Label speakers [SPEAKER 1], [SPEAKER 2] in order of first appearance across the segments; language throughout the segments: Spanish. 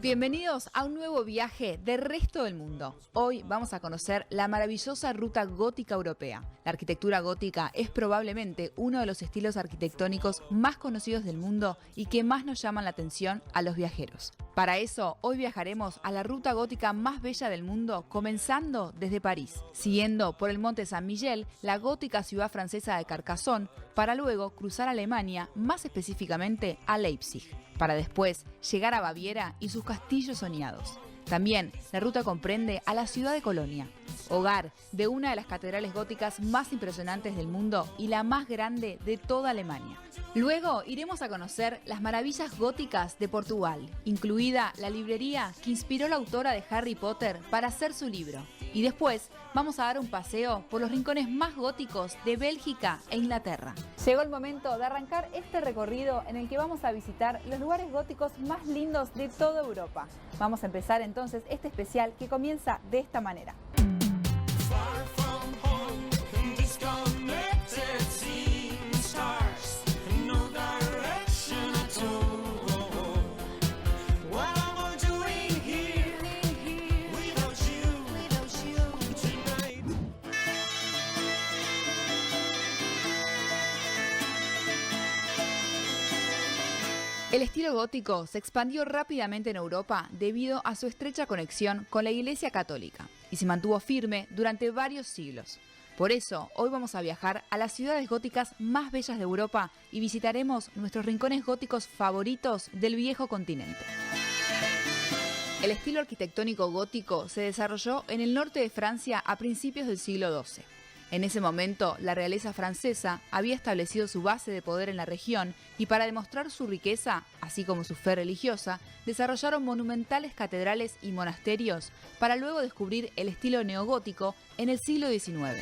[SPEAKER 1] Bienvenidos a un nuevo viaje del resto del mundo. Hoy vamos a conocer la maravillosa ruta gótica europea. La arquitectura gótica es probablemente uno de los estilos arquitectónicos más conocidos del mundo y que más nos llaman la atención a los viajeros. Para eso, hoy viajaremos a la ruta gótica más bella del mundo, comenzando desde París, siguiendo por el Monte Saint-Michel, la gótica ciudad francesa de Carcassonne, para luego cruzar Alemania, más específicamente a Leipzig, para después llegar a Baviera y sus castillos soñados. También la ruta comprende a la ciudad de Colonia, hogar de una de las catedrales góticas más impresionantes del mundo y la más grande de toda Alemania. Luego iremos a conocer las maravillas góticas de Portugal, incluida la librería que inspiró a la autora de Harry Potter para hacer su libro. Y después vamos a dar un paseo por los rincones más góticos de Bélgica e Inglaterra. Llegó el momento de arrancar este recorrido en el que vamos a visitar los lugares góticos más lindos de toda Europa. Vamos a empezar entonces este especial que comienza de esta manera. El estilo gótico se expandió rápidamente en Europa debido a su estrecha conexión con la Iglesia Católica y se mantuvo firme durante varios siglos. Por eso, hoy vamos a viajar a las ciudades góticas más bellas de Europa y visitaremos nuestros rincones góticos favoritos del viejo continente. El estilo arquitectónico gótico se desarrolló en el norte de Francia a principios del siglo XII. En ese momento, la realeza francesa había establecido su base de poder en la región y para demostrar su riqueza, así como su fe religiosa, desarrollaron monumentales catedrales y monasterios para luego descubrir el estilo neogótico en el siglo XIX.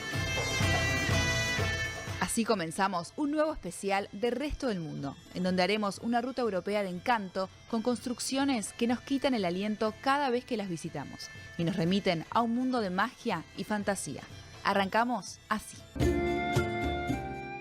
[SPEAKER 1] Así comenzamos un nuevo especial del resto del mundo, en donde haremos una ruta europea de encanto con construcciones que nos quitan el aliento cada vez que las visitamos y nos remiten a un mundo de magia y fantasía. Arrancamos así.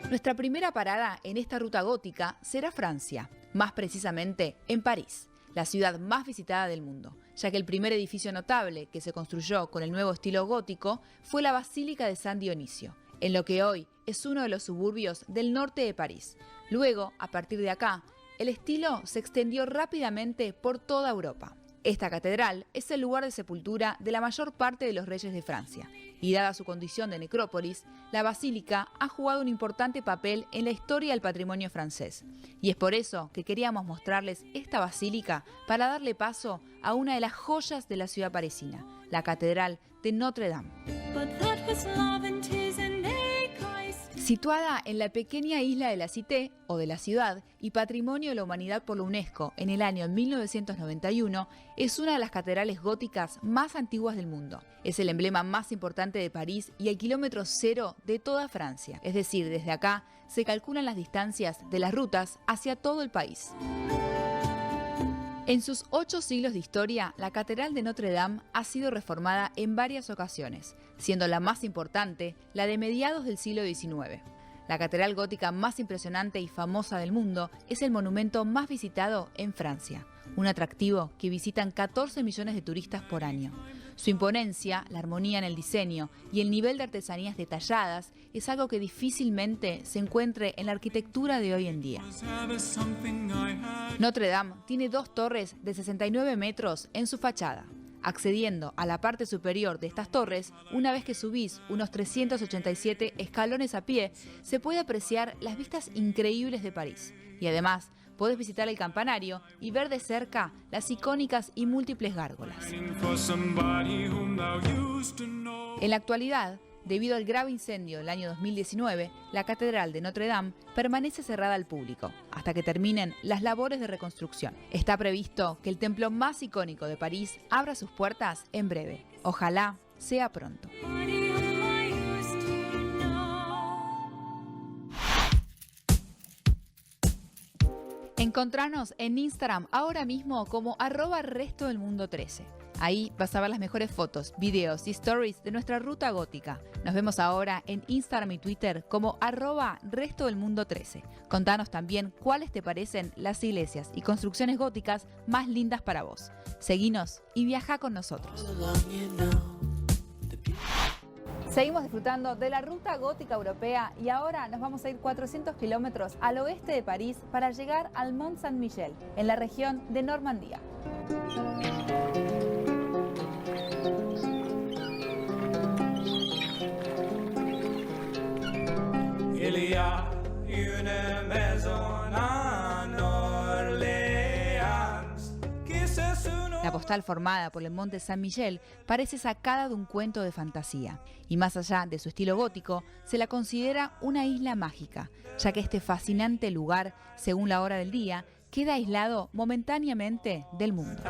[SPEAKER 1] Nuestra primera parada en esta ruta gótica será Francia, más precisamente en París, la ciudad más visitada del mundo, ya que el primer edificio notable que se construyó con el nuevo estilo gótico fue la Basílica de San Dionisio, en lo que hoy es uno de los suburbios del norte de París. Luego, a partir de acá, el estilo se extendió rápidamente por toda Europa. Esta catedral es el lugar de sepultura de la mayor parte de los reyes de Francia, y dada su condición de necrópolis, la basílica ha jugado un importante papel en la historia del patrimonio francés. Y es por eso que queríamos mostrarles esta basílica para darle paso a una de las joyas de la ciudad parisina, la Catedral de Notre Dame. Situada en la pequeña isla de la Cité, o de la ciudad, y Patrimonio de la Humanidad por la UNESCO en el año 1991, es una de las catedrales góticas más antiguas del mundo. Es el emblema más importante de París y el kilómetro cero de toda Francia. Es decir, desde acá se calculan las distancias de las rutas hacia todo el país. En sus 8 siglos de historia, la Catedral de Notre Dame ha sido reformada en varias ocasiones, siendo la más importante la de mediados del siglo XIX. La catedral gótica más impresionante y famosa del mundo es el monumento más visitado en Francia, un atractivo que visitan 14 millones de turistas por año. Su imponencia, la armonía en el diseño y el nivel de artesanías detalladas es algo que difícilmente se encuentre en la arquitectura de hoy en día. Notre Dame tiene 2 torres de 69 metros en su fachada. Accediendo a la parte superior de estas torres, una vez que subís unos 387 escalones a pie, se puede apreciar las vistas increíbles de París. Y además, podés visitar el campanario y ver de cerca las icónicas y múltiples gárgolas. En la actualidad, debido al grave incendio del año 2019, la Catedral de Notre Dame permanece cerrada al público hasta que terminen las labores de reconstrucción. Está previsto que el templo más icónico de París abra sus puertas en breve. Ojalá sea pronto. Encontranos en Instagram ahora mismo como @restodelmundo13. Ahí vas a ver las mejores fotos, videos y stories de nuestra ruta gótica. Nos vemos ahora en Instagram y Twitter como @restodelmundo13. Contanos también cuáles te parecen las iglesias y construcciones góticas más lindas para vos. Seguinos y viaja con nosotros. Seguimos disfrutando de la ruta gótica europea y ahora nos vamos a ir 400 kilómetros al oeste de París para llegar al Mont Saint-Michel, en la región de Normandía. La postal formada por el Monte Saint-Michel parece sacada de un cuento de fantasía. Y más allá de su estilo gótico, se la considera una isla mágica, ya que este fascinante lugar, según la hora del día, queda aislado momentáneamente del mundo.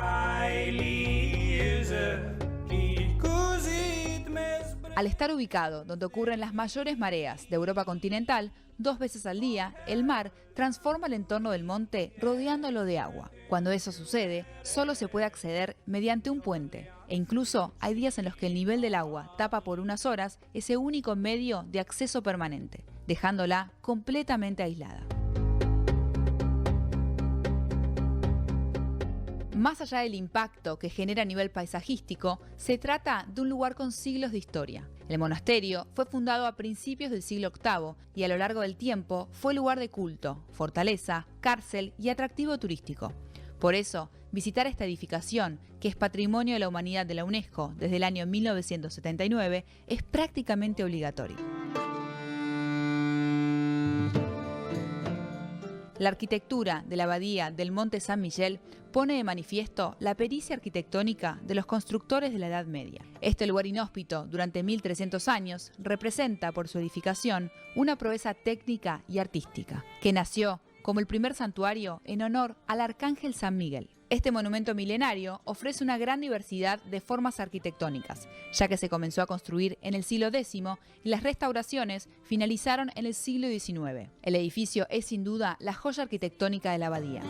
[SPEAKER 1] Al estar ubicado donde ocurren las mayores mareas de Europa continental, 2 veces al día, el mar transforma el entorno del monte rodeándolo de agua. Cuando eso sucede, solo se puede acceder mediante un puente, e incluso hay días en los que el nivel del agua tapa por unas horas ese único medio de acceso permanente, dejándola completamente aislada. Más allá del impacto que genera a nivel paisajístico, se trata de un lugar con siglos de historia. El monasterio fue fundado a principios del siglo VIII y a lo largo del tiempo fue lugar de culto, fortaleza, cárcel y atractivo turístico. Por eso, visitar esta edificación, que es Patrimonio de la Humanidad de la UNESCO desde el año 1979, es prácticamente obligatorio. La arquitectura de la abadía del Monte Saint-Michel pone de manifiesto la pericia arquitectónica de los constructores de la Edad Media. Este lugar inhóspito durante 1300 años representa por su edificación una proeza técnica y artística, que nació como el primer santuario en honor al arcángel San Miguel. Este monumento milenario ofrece una gran diversidad de formas arquitectónicas, ya que se comenzó a construir en el siglo X y las restauraciones finalizaron en el siglo XIX. El edificio es sin duda la joya arquitectónica de la abadía.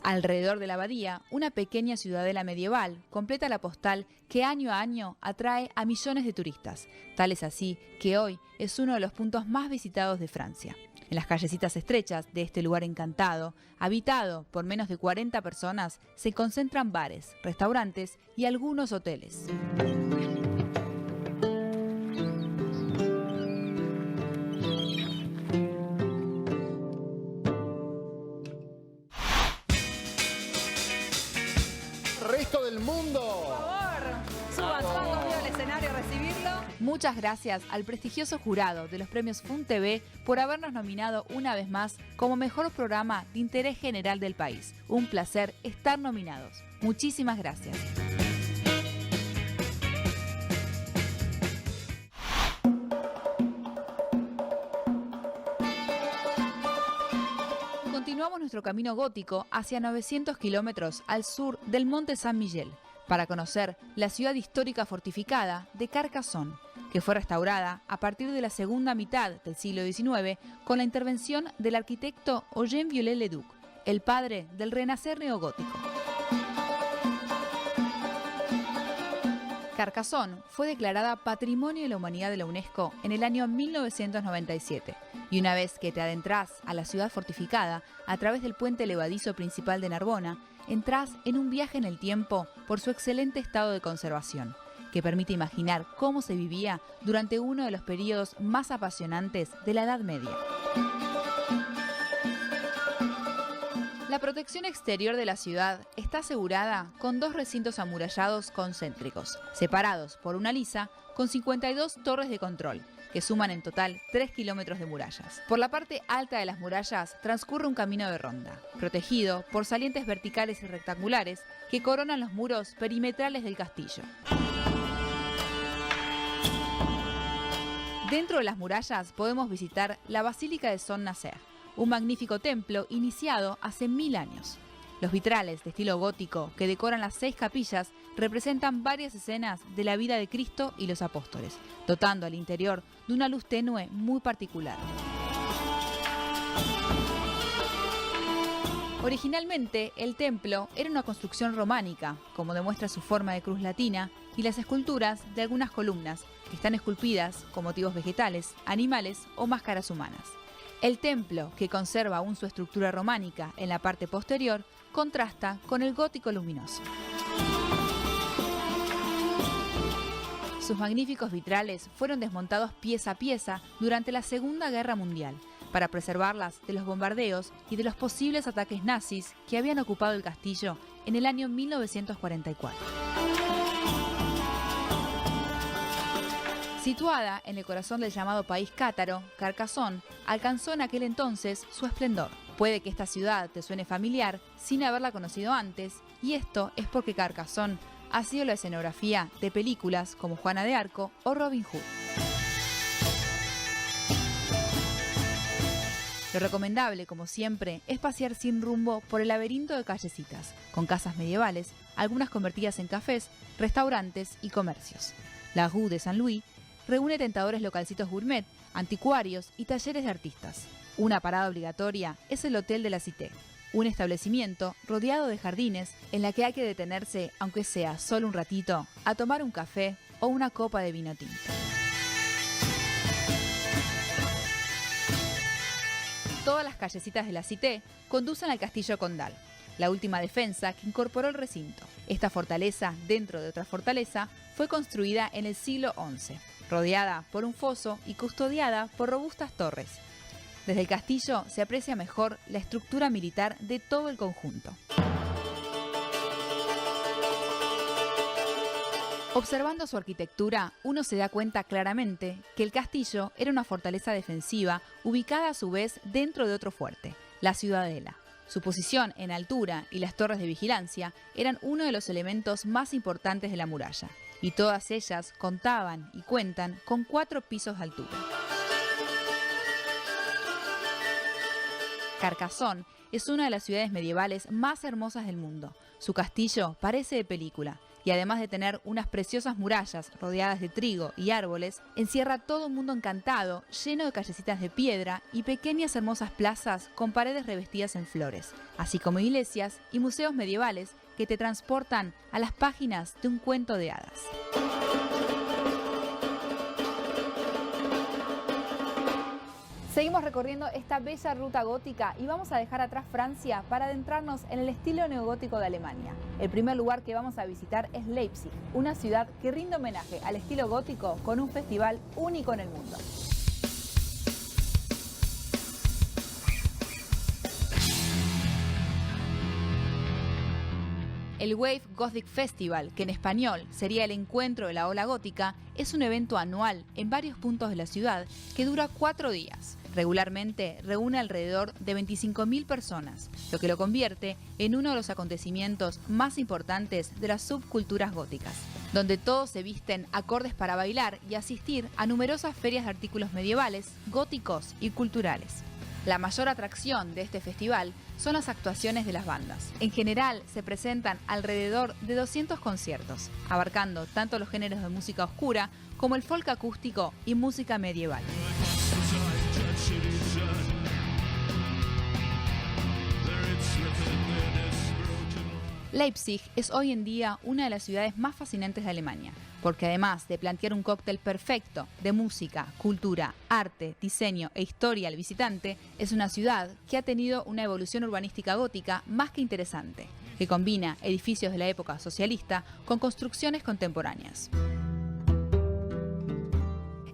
[SPEAKER 1] Alrededor de la abadía, una pequeña ciudadela medieval completa la postal que año a año atrae a millones de turistas. Tal es así que hoy es uno de los puntos más visitados de Francia. En las callecitas estrechas de este lugar encantado, habitado por menos de 40 personas, se concentran bares, restaurantes y algunos hoteles.
[SPEAKER 2] Resto del mundo.
[SPEAKER 1] Por favor, suban conmigo al escenario a recibirlo. Muchas gracias al prestigioso jurado de los premios Fun TV por habernos nominado una vez más como mejor programa de interés general del país. Un placer estar nominados. Muchísimas gracias. Continuamos nuestro camino gótico hacia 900 kilómetros al sur del Monte Saint-Michel para conocer la ciudad histórica fortificada de Carcassonne, que fue restaurada a partir de la segunda mitad del siglo XIX con la intervención del arquitecto Eugène Viollet-le-Duc, el padre del renacer neogótico. Carcassonne fue declarada Patrimonio de la Humanidad de la UNESCO en el año 1997 y una vez que te adentrás a la ciudad fortificada a través del puente levadizo principal de Narbona, entrás en un viaje en el tiempo por su excelente estado de conservación, que permite imaginar cómo se vivía durante uno de los periodos más apasionantes de la Edad Media. La protección exterior de la ciudad está asegurada con 2 recintos amurallados concéntricos, separados por una lisa con 52 torres de control, que suman en total 3 kilómetros de murallas. Por la parte alta de las murallas transcurre un camino de ronda, protegido por salientes verticales y rectangulares que coronan los muros perimetrales del castillo. Dentro de las murallas podemos visitar la Basílica de Saint-Nazaire, un magnífico templo iniciado hace 1000 años. Los vitrales de estilo gótico que decoran las 6 capillas representan varias escenas de la vida de Cristo y los apóstoles, dotando al interior de una luz tenue muy particular. Originalmente, el templo era una construcción románica, como demuestra su forma de cruz latina y las esculturas de algunas columnas, que están esculpidas con motivos vegetales, animales o máscaras humanas. El templo, que conserva aún su estructura románica en la parte posterior, contrasta con el gótico luminoso. Sus magníficos vitrales fueron desmontados pieza a pieza durante la Segunda Guerra Mundial, para preservarlas de los bombardeos y de los posibles ataques nazis que habían ocupado el castillo en el año 1944. Situada en el corazón del llamado país cátaro, Carcassonne alcanzó en aquel entonces su esplendor. Puede que esta ciudad te suene familiar sin haberla conocido antes, y esto es porque Carcassonne ha sido la escenografía de películas como Juana de Arco o Robin Hood. Lo recomendable, como siempre, es pasear sin rumbo por el laberinto de callecitas, con casas medievales, algunas convertidas en cafés, restaurantes y comercios. La Rue de Saint-Louis reúne tentadores localcitos gourmet, anticuarios y talleres de artistas. Una parada obligatoria es el Hotel de la Cité, un establecimiento rodeado de jardines en la que hay que detenerse, aunque sea solo un ratito, a tomar un café o una copa de vino tinto. Todas las callecitas de la Cité conducen al Castillo Condal, la última defensa que incorporó el recinto. Esta fortaleza, dentro de otra fortaleza, fue construida en el siglo XI, rodeada por un foso y custodiada por robustas torres. Desde el castillo se aprecia mejor la estructura militar de todo el conjunto. Observando su arquitectura, uno se da cuenta claramente que el castillo era una fortaleza defensiva ubicada a su vez dentro de otro fuerte, la ciudadela. Su posición en altura y las torres de vigilancia eran uno de los elementos más importantes de la muralla, y todas ellas contaban y cuentan con 4 pisos de altura. Carcassonne es una de las ciudades medievales más hermosas del mundo. Su castillo parece de película, y además de tener unas preciosas murallas rodeadas de trigo y árboles, encierra todo un mundo encantado, lleno de callecitas de piedra y pequeñas hermosas plazas con paredes revestidas en flores, así como iglesias y museos medievales que te transportan a las páginas de un cuento de hadas. Seguimos recorriendo esta bella ruta gótica y vamos a dejar atrás Francia para adentrarnos en el estilo neogótico de Alemania. El primer lugar que vamos a visitar es Leipzig, una ciudad que rinde homenaje al estilo gótico con un festival único en el mundo. El Wave Gothic Festival, que en español sería el encuentro de la ola gótica, es un evento anual en varios puntos de la ciudad que dura 4 días. Regularmente reúne alrededor de 25.000 personas, lo que lo convierte en uno de los acontecimientos más importantes de las subculturas góticas, donde todos se visten acordes para bailar y asistir a numerosas ferias de artículos medievales, góticos y culturales. La mayor atracción de este festival son las actuaciones de las bandas. En general se presentan alrededor de 200 conciertos, abarcando tanto los géneros de música oscura como el folk acústico y música medieval. Leipzig es hoy en día una de las ciudades más fascinantes de Alemania, porque además de plantear un cóctel perfecto de música, cultura, arte, diseño e historia al visitante, es una ciudad que ha tenido una evolución urbanística gótica más que interesante, que combina edificios de la época socialista con construcciones contemporáneas.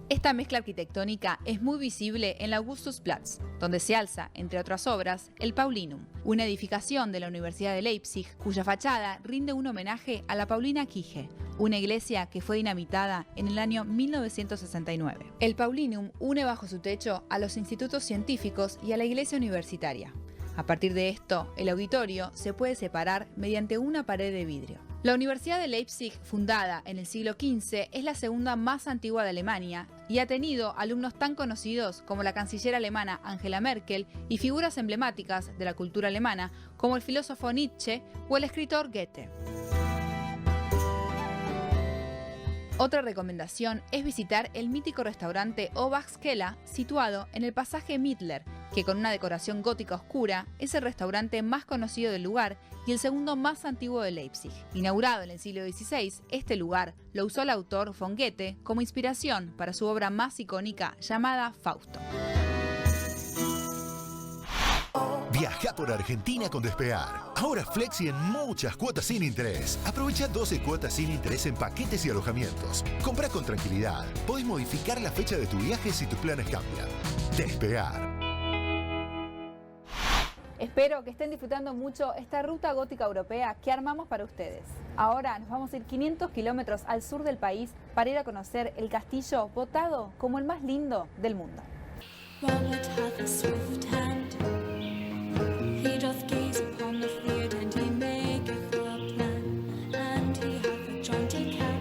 [SPEAKER 1] Esta mezcla arquitectónica es muy visible en la Augustusplatz, donde se alza, entre otras obras, el Paulinum, una edificación de la Universidad de Leipzig cuya fachada rinde un homenaje a la Paulina Kirche, una iglesia que fue dinamitada en el año 1969. El Paulinum une bajo su techo a los institutos científicos y a la iglesia universitaria. A partir de esto, el auditorio se puede separar mediante una pared de vidrio. La Universidad de Leipzig, fundada en el siglo XV, es la segunda más antigua de Alemania y ha tenido alumnos tan conocidos como la canciller alemana Angela Merkel y figuras emblemáticas de la cultura alemana como el filósofo Nietzsche o el escritor Goethe. Otra recomendación es visitar el mítico restaurante Obaxkela, situado en el pasaje Mittler, que con una decoración gótica oscura es el restaurante más conocido del lugar y el segundo más antiguo de Leipzig. Inaugurado en el siglo XVI, este lugar lo usó el autor von Goethe como inspiración para su obra más icónica llamada Fausto.
[SPEAKER 3] Viaja por Argentina con Despegar. Ahora flexi en muchas cuotas sin interés. Aprovecha 12 cuotas sin interés en paquetes y alojamientos. Compra con tranquilidad. Podés modificar la fecha de tu viaje si tus planes cambian. Despegar.
[SPEAKER 1] Espero que estén disfrutando mucho esta ruta gótica europea que armamos para ustedes. Ahora nos vamos a ir 500 kilómetros al sur del país para ir a conocer el castillo votado como el más lindo del mundo.
[SPEAKER 4] He doth gaze upon the field, and he maketh a plan, and he hath a jointed cap.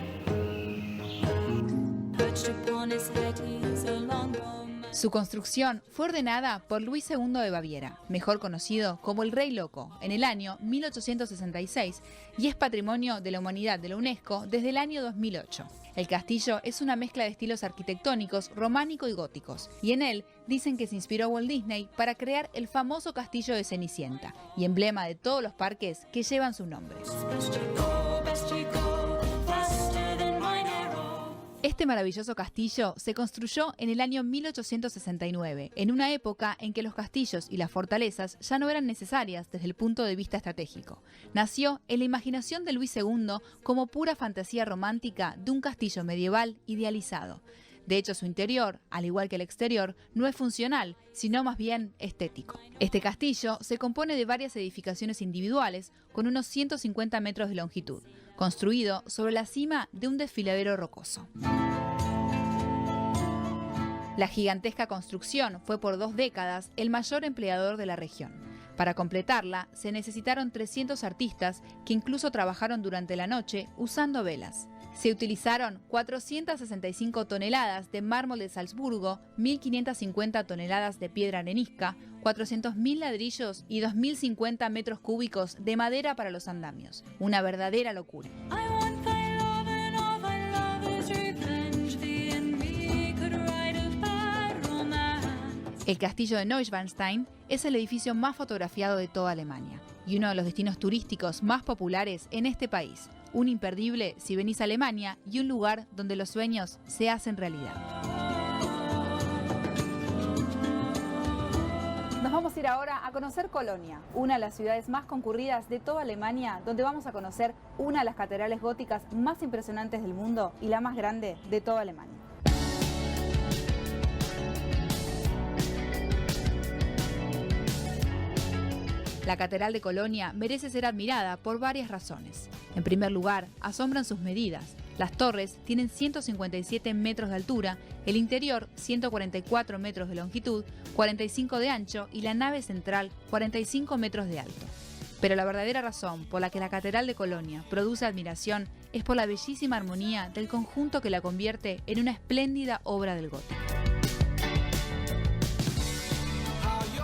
[SPEAKER 4] Perched upon his head he is a longbowman.
[SPEAKER 1] Su construcción fue ordenada por Luis II de Baviera, mejor conocido como el Rey Loco, en el año 1866 y es Patrimonio de la Humanidad de la UNESCO desde el año 2008. El castillo es una mezcla de estilos arquitectónicos románico y góticos, y en él dicen que se inspiró Walt Disney para crear el famoso castillo de Cenicienta, y emblema de todos los parques que llevan su nombre. Este maravilloso castillo se construyó en el año 1869, en una época en que los castillos y las fortalezas ya no eran necesarias desde el punto de vista estratégico. Nació en la imaginación de Luis II como pura fantasía romántica de un castillo medieval idealizado. De hecho, su interior, al igual que el exterior, no es funcional, sino más bien estético. Este castillo se compone de varias edificaciones individuales con unos 150 metros de longitud, construido sobre la cima de un desfiladero rocoso. La gigantesca construcción fue por 2 décadas el mayor empleador de la región. Para completarla, se necesitaron 300 artistas que incluso trabajaron durante la noche usando velas. Se utilizaron 465 toneladas de mármol de Salzburgo, 1.550 toneladas de piedra arenisca, 400.000 ladrillos y 2.050 metros cúbicos de madera para los andamios. Una verdadera locura. El castillo de Neuschwanstein es el edificio más fotografiado de toda Alemania y uno de los destinos turísticos más populares en este país. Un imperdible si venís a Alemania y un lugar donde los sueños se hacen realidad. Nos vamos a ir ahora a conocer Colonia, una de las ciudades más concurridas de toda Alemania, donde vamos a conocer una de las catedrales góticas más impresionantes del mundo y la más grande de toda Alemania. La Catedral de Colonia merece ser admirada por varias razones. En primer lugar, asombran sus medidas. Las torres tienen 157 metros de altura, el interior 144 metros de longitud, 45 de ancho y la nave central 45 metros de alto. Pero la verdadera razón por la que la Catedral de Colonia produce admiración es por la bellísima armonía del conjunto que la convierte en una espléndida obra del gótico.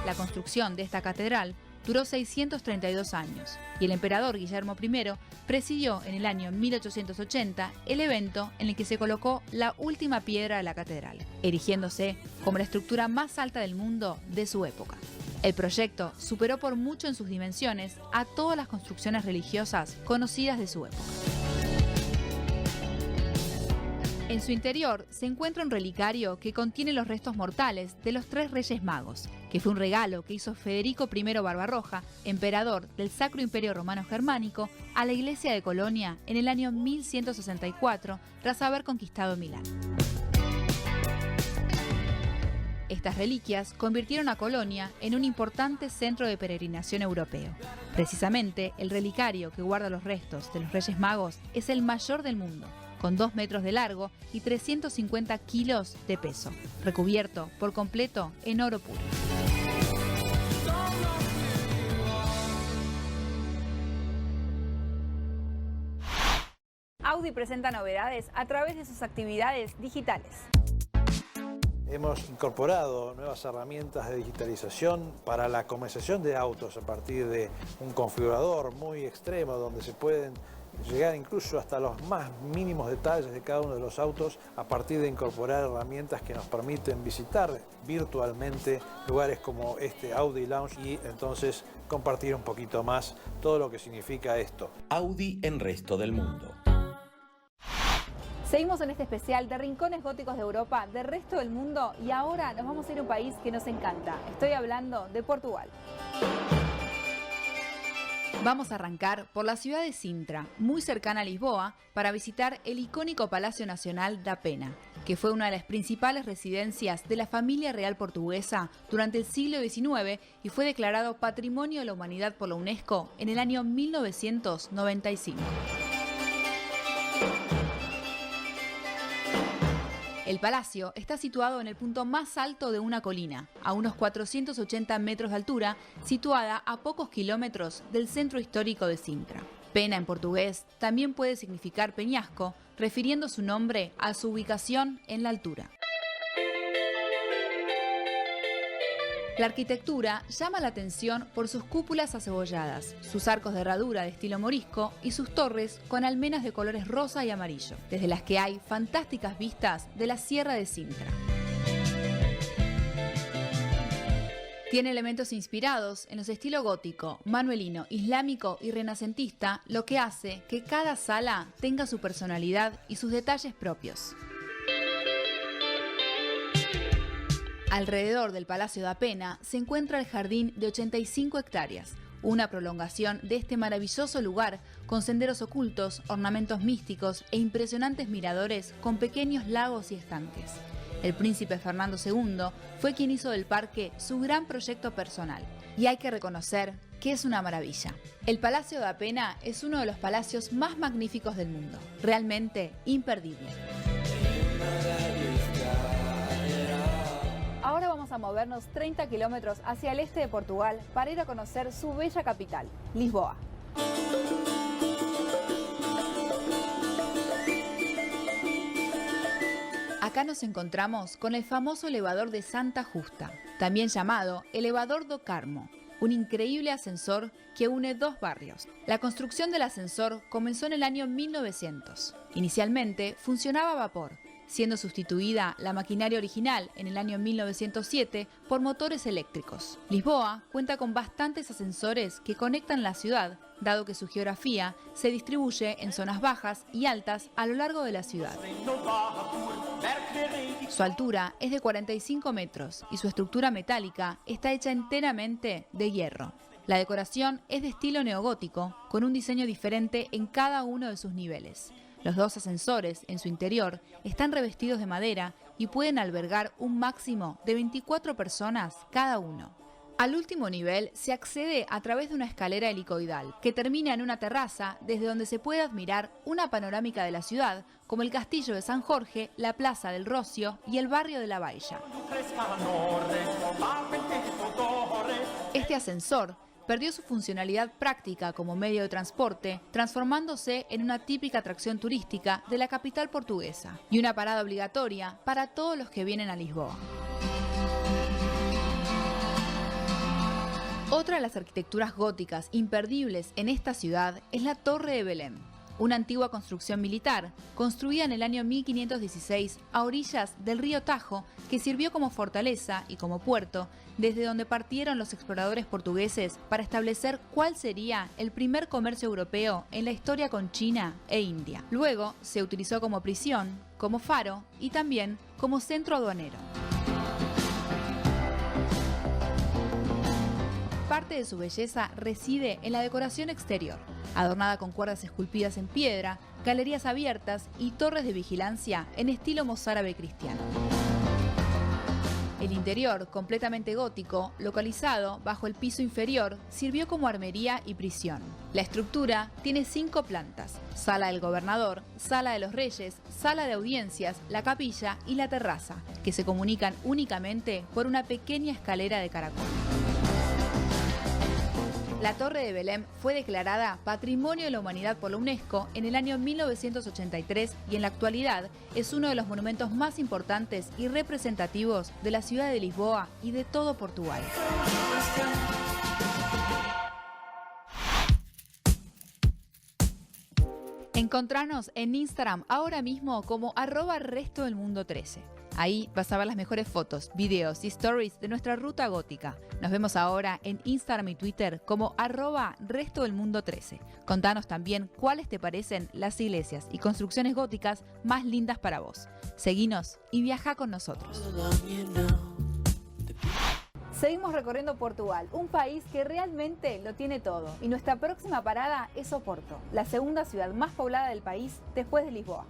[SPEAKER 1] La construcción de esta catedral duró 632 años y el emperador Guillermo I presidió en el año 1880 el evento en el que se colocó la última piedra de la catedral, erigiéndose como la estructura más alta del mundo de su época. El proyecto superó por mucho en sus dimensiones a todas las construcciones religiosas conocidas de su época. En su interior se encuentra un relicario que contiene los restos mortales de los 3 Reyes Magos, que fue un regalo que hizo Federico I Barbarroja, emperador del Sacro Imperio Romano Germánico, a la Iglesia de Colonia en el año 1164, tras haber conquistado Milán. Estas reliquias convirtieron a Colonia en un importante centro de peregrinación europeo. Precisamente, el relicario que guarda los restos de los Reyes Magos es el mayor del mundo, con 2 metros de largo y 350 kilos de peso, recubierto por completo en oro puro. Audi presenta novedades a través de sus actividades digitales.
[SPEAKER 5] Hemos incorporado nuevas herramientas de digitalización para la comercialización de autos a partir de un configurador muy extremo donde se pueden llegar incluso hasta los más mínimos detalles de cada uno de los autos a partir de incorporar herramientas que nos permiten visitar virtualmente lugares como este Audi Lounge y entonces compartir un poquito más todo lo que significa esto.
[SPEAKER 6] Audi en resto del mundo.
[SPEAKER 1] Seguimos en este especial de rincones góticos de Europa, del resto del mundo, y ahora nos vamos a ir a un país que nos encanta. Estoy hablando de Portugal. Vamos a arrancar por la ciudad de Sintra, muy cercana a Lisboa, para visitar el icónico Palacio Nacional da Pena, que fue una de las principales residencias de la familia real portuguesa durante el siglo XIX y fue declarado Patrimonio de la Humanidad por la UNESCO en el año 1995. El palacio está situado en el punto más alto de una colina, a unos 480 metros de altura, situada a pocos kilómetros del centro histórico de Sintra. Pena en portugués también puede significar peñasco, refiriendo su nombre a su ubicación en la altura. La arquitectura llama la atención por sus cúpulas acebolladas, sus arcos de herradura de estilo morisco y sus torres con almenas de colores rosa y amarillo, desde las que hay fantásticas vistas de la Sierra de Sintra. Tiene elementos inspirados en los estilos gótico, manuelino, islámico y renacentista, lo que hace que cada sala tenga su personalidad y sus detalles propios. Alrededor del Palacio da Pena se encuentra el jardín de 85 hectáreas, una prolongación de este maravilloso lugar con senderos ocultos, ornamentos místicos e impresionantes miradores con pequeños lagos y estanques. El príncipe Fernando II fue quien hizo del parque su gran proyecto personal, y hay que reconocer que es una maravilla. El Palacio da Pena es uno de los palacios más magníficos del mundo, realmente imperdible. Ahora vamos a movernos 30 kilómetros hacia el este de Portugal para ir a conocer su bella capital, Lisboa. Acá nos encontramos con el famoso elevador de Santa Justa, también llamado Elevador do Carmo, un increíble ascensor que une dos barrios. La construcción del ascensor comenzó en el año 1900. Inicialmente funcionaba a vapor, siendo sustituida la maquinaria original en el año 1907 por motores eléctricos. Lisboa cuenta con bastantes ascensores que conectan la ciudad, dado que su geografía se distribuye en zonas bajas y altas a lo largo de la ciudad. Su altura es de 45 metros y su estructura metálica está hecha enteramente de hierro. La decoración es de estilo neogótico, con un diseño diferente en cada uno de sus niveles. Los dos ascensores, en su interior, están revestidos de madera y pueden albergar un máximo de 24 personas cada uno. Al último nivel se accede a través de una escalera helicoidal, que termina en una terraza desde donde se puede admirar una panorámica de la ciudad, como el Castillo de San Jorge, la Plaza del Rocio y el barrio de la Baixa. Este ascensor perdió su funcionalidad práctica como medio de transporte, transformándose en una típica atracción turística de la capital portuguesa y una parada obligatoria para todos los que vienen a Lisboa. Otra de las arquitecturas góticas imperdibles en esta ciudad es la Torre de Belém, una antigua construcción militar construida en el año 1516 a orillas del río Tajo, que sirvió como fortaleza y como puerto desde donde partieron los exploradores portugueses para establecer cuál sería el primer comercio europeo en la historia con China e India. Luego se utilizó como prisión, como faro y también como centro aduanero. Parte de su belleza reside en la decoración exterior, adornada con cuerdas esculpidas en piedra, galerías abiertas y torres de vigilancia en estilo mozárabe cristiano. El interior, completamente gótico, localizado bajo el piso inferior, sirvió como armería y prisión. La estructura tiene 5 plantas: sala del gobernador, sala de los reyes, sala de audiencias, la capilla y la terraza, que se comunican únicamente por una pequeña escalera de caracol. La Torre de Belém fue declarada Patrimonio de la Humanidad por la UNESCO en el año 1983 y en la actualidad es uno de los monumentos más importantes y representativos de la ciudad de Lisboa y de todo Portugal. Encontranos en Instagram ahora mismo como @restodelmundo13. Ahí vas a ver las mejores fotos, videos y stories de nuestra ruta gótica. Nos vemos ahora en Instagram y Twitter como @restodelmundo13. Contanos también cuáles te parecen las iglesias y construcciones góticas más lindas para vos. Seguinos y viaja con nosotros. Seguimos recorriendo Portugal, un país que realmente lo tiene todo. Y nuestra próxima parada es Oporto, la segunda ciudad más poblada del país después de Lisboa.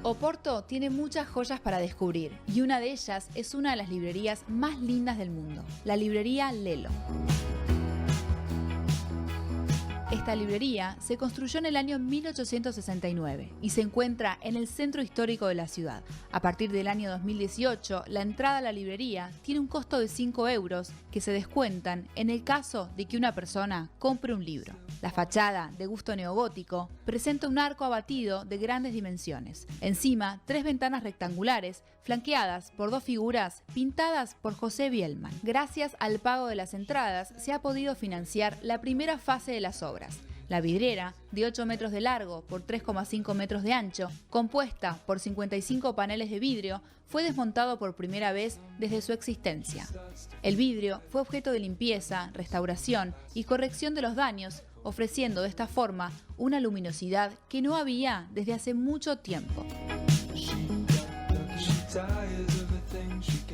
[SPEAKER 1] Oporto tiene muchas joyas para descubrir y una de ellas es una de las librerías más lindas del mundo, la librería Lelo. Esta librería se construyó en el año 1869 y se encuentra en el centro histórico de la ciudad. A partir del año 2018, la entrada a la librería tiene un costo de 5 euros que se descuentan en el caso de que una persona compre un libro. La fachada, de gusto neogótico, presenta un arco abatido de grandes dimensiones. Encima, 3 ventanas rectangulares flanqueadas por 2 figuras pintadas por José Bielman. Gracias al pago de las entradas se ha podido financiar la primera fase de las obras. La vidriera, de 8 metros de largo por 3,5 metros de ancho, compuesta por 55 paneles de vidrio, fue desmontado por primera vez desde su existencia. El vidrio fue objeto de limpieza, restauración y corrección de los daños, ofreciendo de esta forma una luminosidad que no había desde hace mucho tiempo.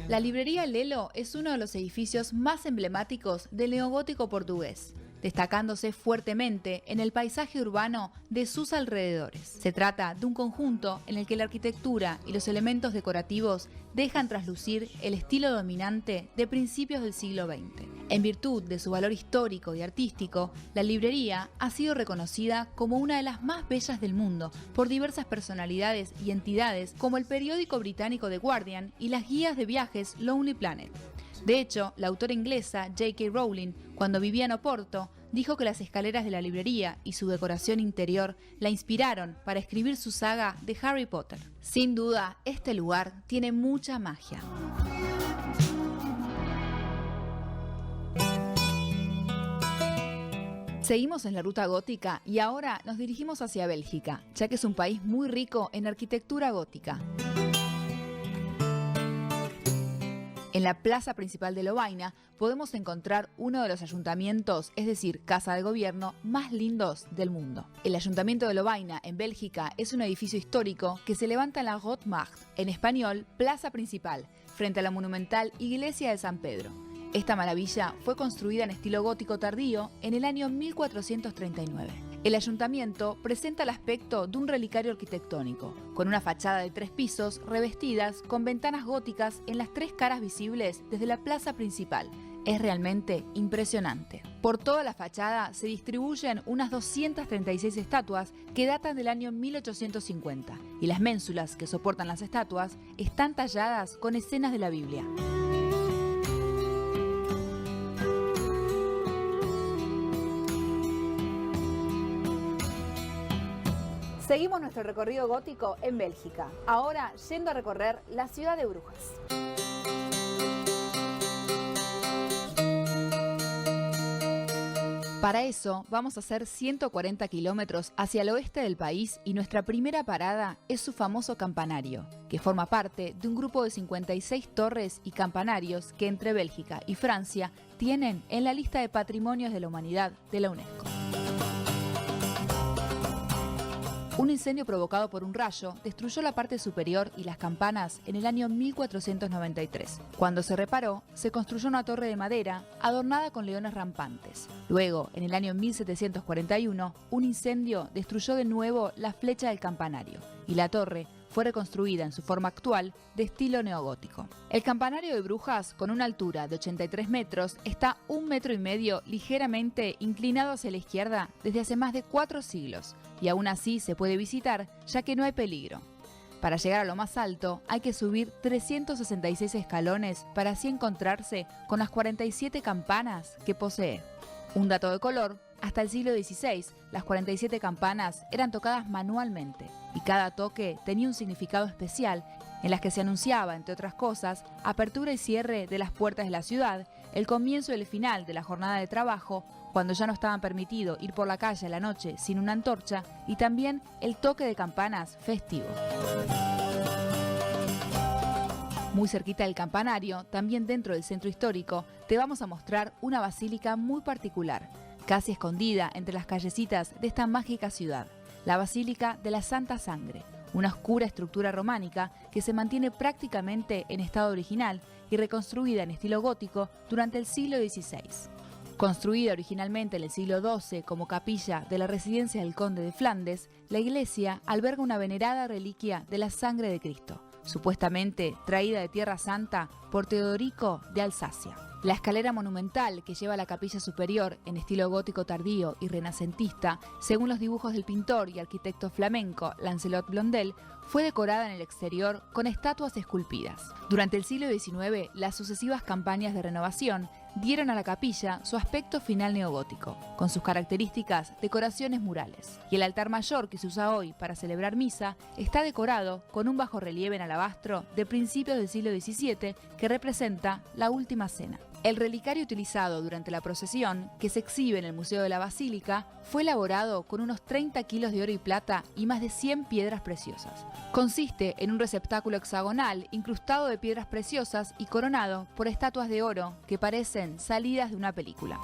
[SPEAKER 1] La librería Lelo es uno de los edificios más emblemáticos del neogótico portugués, destacándose fuertemente en el paisaje urbano de sus alrededores. Se trata de un conjunto en el que la arquitectura y los elementos decorativos dejan traslucir el estilo dominante de principios del siglo XX. En virtud de su valor histórico y artístico, la librería ha sido reconocida como una de las más bellas del mundo por diversas personalidades y entidades como el periódico británico The Guardian y las guías de viajes Lonely Planet. De hecho, la autora inglesa J.K. Rowling, cuando vivía en Oporto, dijo que las escaleras de la librería y su decoración interior la inspiraron para escribir su saga de Harry Potter. Sin duda, este lugar tiene mucha magia. Seguimos en la ruta gótica y ahora nos dirigimos hacia Bélgica, ya que es un país muy rico en arquitectura gótica. En la plaza principal de Lovaina podemos encontrar uno de los ayuntamientos, es decir, casa de gobierno, más lindos del mundo. El Ayuntamiento de Lovaina, en Bélgica, es un edificio histórico que se levanta en la Grote Markt, en español, plaza principal, frente a la monumental iglesia de San Pedro. Esta maravilla fue construida en estilo gótico tardío en el año 1439. El ayuntamiento presenta el aspecto de un relicario arquitectónico, con una fachada de 3 pisos revestidas con ventanas góticas en las 3 caras visibles desde la plaza principal. Es realmente impresionante. Por toda la fachada se distribuyen unas 236 estatuas que datan del año 1850, y las ménsulas que soportan las estatuas están talladas con escenas de la Biblia. Seguimos nuestro recorrido gótico en Bélgica, ahora yendo a recorrer la ciudad de Brujas. Para eso vamos a hacer 140 kilómetros hacia el oeste del país y nuestra primera parada es su famoso campanario, que forma parte de un grupo de 56 torres y campanarios que entre Bélgica y Francia tienen en la lista de Patrimonios de la Humanidad de la UNESCO. Un incendio provocado por un rayo destruyó la parte superior y las campanas en el año 1493. Cuando se reparó, se construyó una torre de madera adornada con leones rampantes. Luego, en el año 1741, un incendio destruyó de nuevo la flecha del campanario y la torre fue reconstruida en su forma actual de estilo neogótico. El campanario de Brujas, con una altura de 83 metros, está 1,5 metros ligeramente inclinado hacia la izquierda desde hace más de 4 siglos, y aún así se puede visitar ya que no hay peligro. Para llegar a lo más alto hay que subir 366 escalones para así encontrarse con las 47 campanas que posee. Un dato de color: hasta el siglo XVI, las 47 campanas eran tocadas manualmente y cada toque tenía un significado especial en las que se anunciaba, entre otras cosas, apertura y cierre de las puertas de la ciudad, el comienzo y el final de la jornada de trabajo cuando ya no estaba permitido ir por la calle a la noche sin una antorcha, y también el toque de campanas festivo. Muy cerquita del campanario, también dentro del centro histórico, te vamos a mostrar una basílica muy particular, casi escondida entre las callecitas de esta mágica ciudad, la Basílica de la Santa Sangre, una oscura estructura románica que se mantiene prácticamente en estado original y reconstruida en estilo gótico durante el siglo XVI. Construida originalmente en el siglo XII como capilla de la residencia del conde de Flandes, la iglesia alberga una venerada reliquia de la sangre de Cristo, supuestamente traída de Tierra Santa por Teodorico de Alsacia. La escalera monumental que lleva a la capilla superior en estilo gótico tardío y renacentista, según los dibujos del pintor y arquitecto flamenco Lancelot Blondel, fue decorada en el exterior con estatuas esculpidas. Durante el siglo XIX, las sucesivas campañas de renovación dieron a la capilla su aspecto final neogótico, con sus características decoraciones murales. Y el altar mayor que se usa hoy para celebrar misa está decorado con un bajorrelieve en alabastro de principios del siglo XVII que representa la Última Cena. El relicario utilizado durante la procesión, que se exhibe en el Museo de la Basílica, fue elaborado con unos 30 kilos de oro y plata y más de 100 piedras preciosas. Consiste en un receptáculo hexagonal incrustado de piedras preciosas y coronado por estatuas de oro que parecen salidas de una película.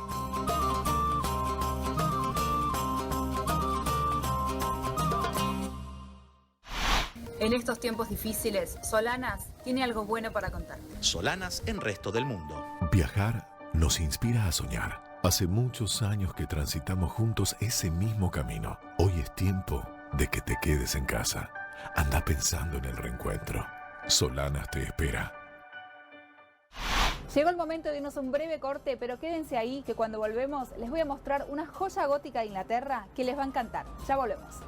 [SPEAKER 1] En estos tiempos difíciles, Solanas tiene algo bueno para contarte.
[SPEAKER 6] Solanas en Resto del Mundo.
[SPEAKER 3] Viajar nos inspira a soñar. Hace muchos años que transitamos juntos ese mismo camino. Hoy es tiempo de que te quedes en casa. Anda pensando en el reencuentro. Solanas te espera.
[SPEAKER 1] Llegó el momento de irnos a un breve corte, pero quédense ahí que cuando volvemos les voy a mostrar una joya gótica de Inglaterra que les va a encantar. Ya volvemos.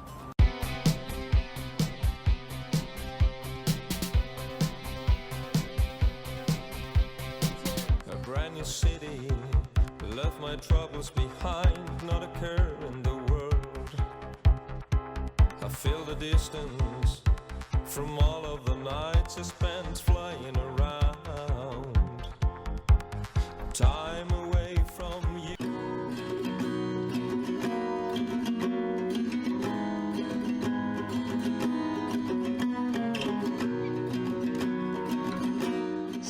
[SPEAKER 7] City, left my troubles behind, not a care in the world. I feel the distance from all of the nights I spent flying around. Time away from you.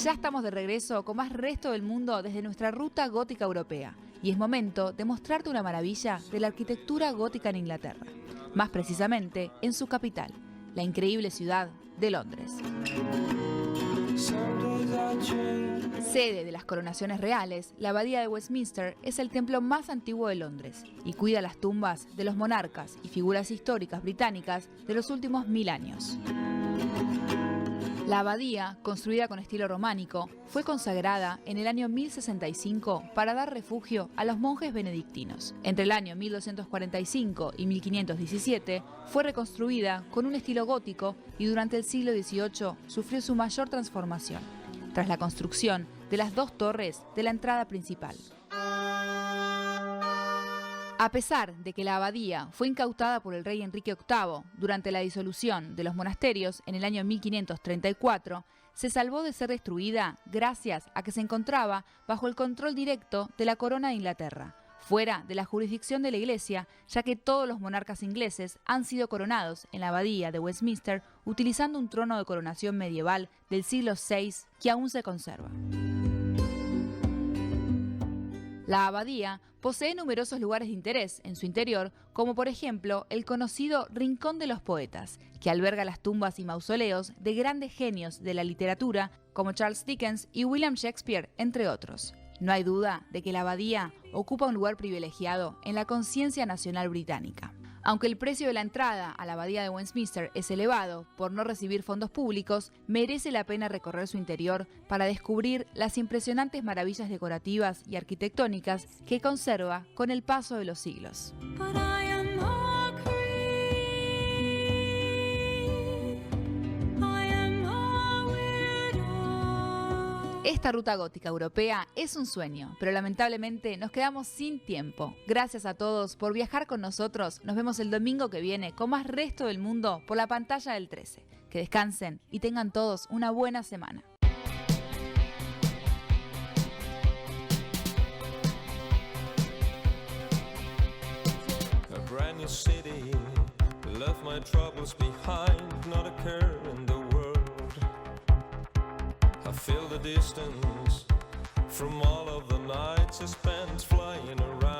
[SPEAKER 1] Ya estamos de regreso con más Resto del Mundo desde nuestra ruta gótica europea. Y es momento de mostrarte una maravilla de la arquitectura gótica en Inglaterra. Más precisamente en su capital, la increíble ciudad de Londres. Sede de las coronaciones reales, la Abadía de Westminster es el templo más antiguo de Londres y cuida las tumbas de los monarcas y figuras históricas británicas de los últimos 1000 años. La abadía, construida con estilo románico, fue consagrada en el año 1065 para dar refugio a los monjes benedictinos. Entre el año 1245 y 1517 fue reconstruida con un estilo gótico y durante el siglo XVIII sufrió su mayor transformación, tras la construcción de las 2 torres de la entrada principal. A pesar de que la abadía fue incautada por el rey Enrique VIII durante la disolución de los monasterios en el año 1534, se salvó de ser destruida gracias a que se encontraba bajo el control directo de la corona de Inglaterra, fuera de la jurisdicción de la Iglesia, ya que todos los monarcas ingleses han sido coronados en la abadía de Westminster utilizando un trono de coronación medieval del siglo VI que aún se conserva. La abadía posee numerosos lugares de interés en su interior, como por ejemplo el conocido Rincón de los Poetas, que alberga las tumbas y mausoleos de grandes genios de la literatura como Charles Dickens y William Shakespeare, entre otros. No hay duda de que la abadía ocupa un lugar privilegiado en la conciencia nacional británica. Aunque el precio de la entrada a la abadía de Westminster es elevado por no recibir fondos públicos, merece la pena recorrer su interior para descubrir las impresionantes maravillas decorativas y arquitectónicas que conserva con el paso de los siglos. Esta ruta gótica europea es un sueño, pero lamentablemente nos quedamos sin tiempo. Gracias a todos por viajar con nosotros. Nos vemos el domingo que viene con más Resto del Mundo por la pantalla del 13. Que descansen y tengan todos una buena semana.
[SPEAKER 7] the city, left my troubles behind, not a care in the world. I feel the distance from all of the nights I spent flying around.